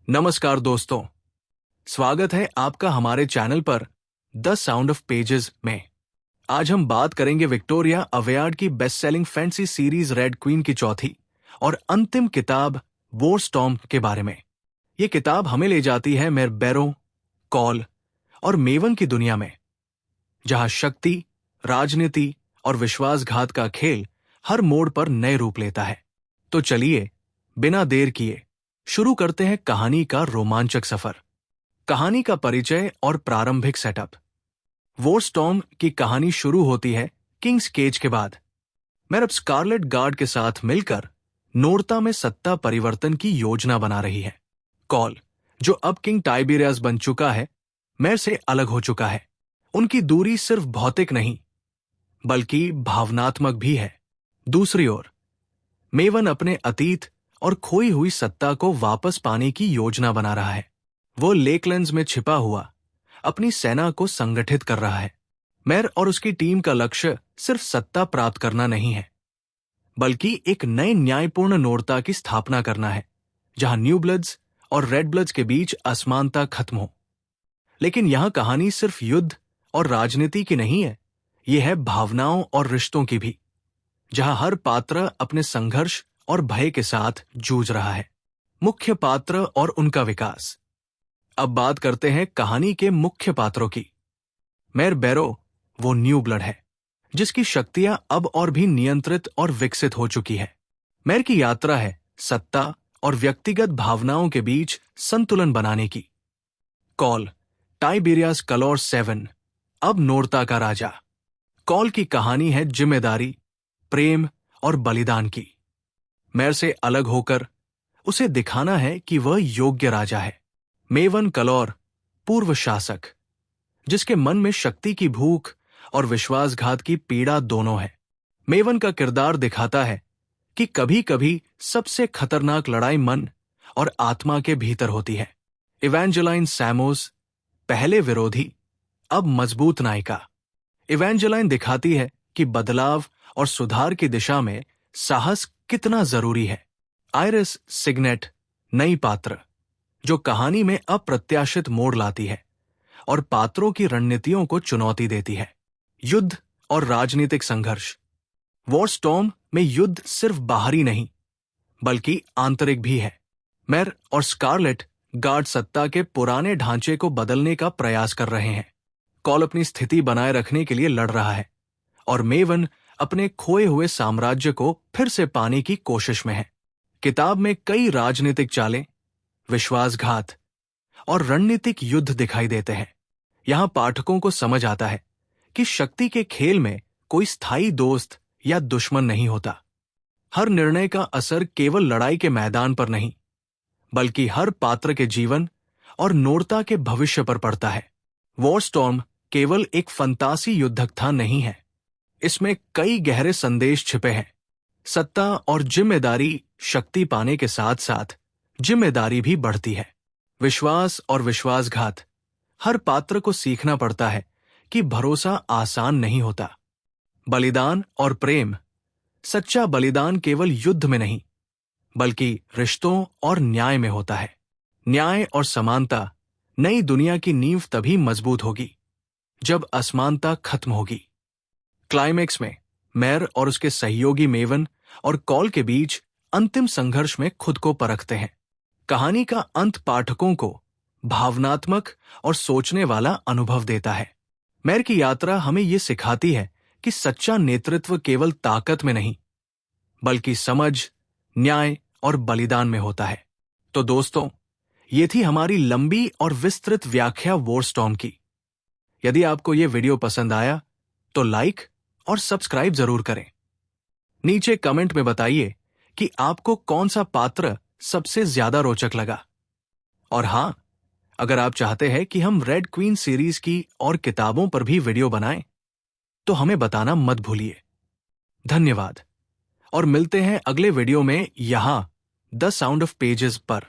नमस्कार दोस्तों, स्वागत है आपका हमारे चैनल पर द साउंड ऑफ पेजेस में। आज हम बात करेंगे विक्टोरिया अवॉर्ड की best selling fantasy series red queen की चौथी और अंतिम किताब वॉर स्टॉर्म के बारे में। ये किताब हमें ले जाती है मेर बैरो, कॉल और मेवन की दुनिया में, जहां शक्ति, राजनीति और विश्वासघात का खेल हर मोड़ पर नए रूप लेता है। तो चलिए बिना देर किए शुरू करते हैं कहानी का रोमांचक सफर। कहानी का परिचय और प्रारंभिक सेटअप। वॉर स्टॉर्म की कहानी शुरू होती है किंग्स केज के बाद। मेरब स्कारलेट गार्ड के साथ मिलकर नोर्ता में सत्ता परिवर्तन की योजना बना रही है। कॉल, जो अब किंग टाइबेरियस बन चुका है, मेर से अलग हो चुका है। उनकी दूरी सिर्फ भौतिक नहीं बल्कि भावनात्मक भी है। दूसरी ओर मेवन अपने अतीत और खोई हुई सत्ता को वापस पाने की योजना बना रहा है। वो लेकलैंड्स में छिपा हुआ अपनी सेना को संगठित कर रहा है। मेर और उसकी टीम का लक्ष्य सिर्फ सत्ता प्राप्त करना नहीं है, बल्कि एक नए न्यायपूर्ण नोर्ता की स्थापना करना है, जहां न्यू ब्लड्स और रेड ब्लड्स के बीच असमानता खत्म हो। लेकिन यहां कहानी सिर्फ युद्ध और राजनीति की नहीं है, यह है भावनाओं और रिश्तों की भी, जहां हर पात्र अपने संघर्ष और भय के साथ जूझ रहा है। मुख्य पात्र और उनका विकास। अब बात करते हैं कहानी के मुख्य पात्रों की। मेर बैरो वो न्यू ब्लड है, जिसकी शक्तियां अब और भी नियंत्रित और विकसित हो चुकी है। मेर की यात्रा है सत्ता और व्यक्तिगत भावनाओं के बीच संतुलन बनाने की। कॉल, टाइबेरियस कलोर 7, अब नोर्ता का राजा। कॉल की कहानी है जिम्मेदारी, प्रेम और बलिदान की। मेर से अलग होकर उसे दिखाना है कि वह योग्य राजा है। मेवन कलोर, पूर्व शासक, जिसके मन में शक्ति की भूख और विश्वासघात की पीड़ा दोनों है। मेवन का किरदार दिखाता है कि कभी कभी सबसे खतरनाक लड़ाई मन और आत्मा के भीतर होती है। इवेंजेलाइन सैमोस, पहले विरोधी अब मजबूत नायिका। इवेंजेलाइन दिखाती है कि बदलाव और सुधार की दिशा में साहस कितना जरूरी है। आयरिस सिग्नेट, नई पात्र, जो कहानी में अप्रत्याशित मोड़ लाती है और पात्रों की रणनीतियों को चुनौती देती है। युद्ध और राजनीतिक संघर्ष। वॉर स्टॉर्म में युद्ध सिर्फ बाहरी नहीं बल्कि आंतरिक भी है। मेर और स्कारलेट गार्ड सत्ता के पुराने ढांचे को बदलने का प्रयास कर रहे हैं। कॉल अपनी स्थिति बनाए रखने के लिए लड़ रहा है और मेवन अपने खोए हुए साम्राज्य को फिर से पाने की कोशिश में है। किताब में कई राजनीतिक चालें, विश्वासघात और रणनीतिक युद्ध दिखाई देते हैं। यहां पाठकों को समझ आता है कि शक्ति के खेल में कोई स्थायी दोस्त या दुश्मन नहीं होता। हर निर्णय का असर केवल लड़ाई के मैदान पर नहीं बल्कि हर पात्र के जीवन और नोर्ता के भविष्य पर पड़ता है। वॉर स्टॉर्म केवल एक फंतासी युद्धकथा नहीं है, इसमें कई गहरे संदेश छिपे हैं। सत्ता और जिम्मेदारी, शक्ति पाने के साथ साथ जिम्मेदारी भी बढ़ती है। विश्वास और विश्वासघात। हर पात्र को सीखना पड़ता है कि भरोसा आसान नहीं होता। बलिदान और प्रेम। सच्चा बलिदान केवल युद्ध में नहीं बल्कि रिश्तों और न्याय में होता है। न्याय और समानता। नई दुनिया की नींव तभी मजबूत होगी जब असमानता खत्म होगी। क्लाइमेक्स में मेर और उसके सहयोगी मेवन और कॉल के बीच अंतिम संघर्ष में खुद को परखते हैं। कहानी का अंत पाठकों को भावनात्मक और सोचने वाला अनुभव देता है। मेर की यात्रा हमें ये सिखाती है कि सच्चा नेतृत्व केवल ताकत में नहीं बल्कि समझ, न्याय और बलिदान में होता है। तो दोस्तों, ये थी हमारी लंबी और विस्तृत व्याख्या वॉर स्टॉर्म की। यदि आपको ये वीडियो पसंद आया तो लाइक और सब्सक्राइब जरूर करें। नीचे कमेंट में बताइए कि आपको कौन सा पात्र सबसे ज्यादा रोचक लगा। और हां, अगर आप चाहते हैं कि हम रेड क्वीन सीरीज की और किताबों पर भी वीडियो बनाएं, तो हमें बताना मत भूलिए। धन्यवाद और मिलते हैं अगले वीडियो में यहां द साउंड ऑफ पेजेस पर।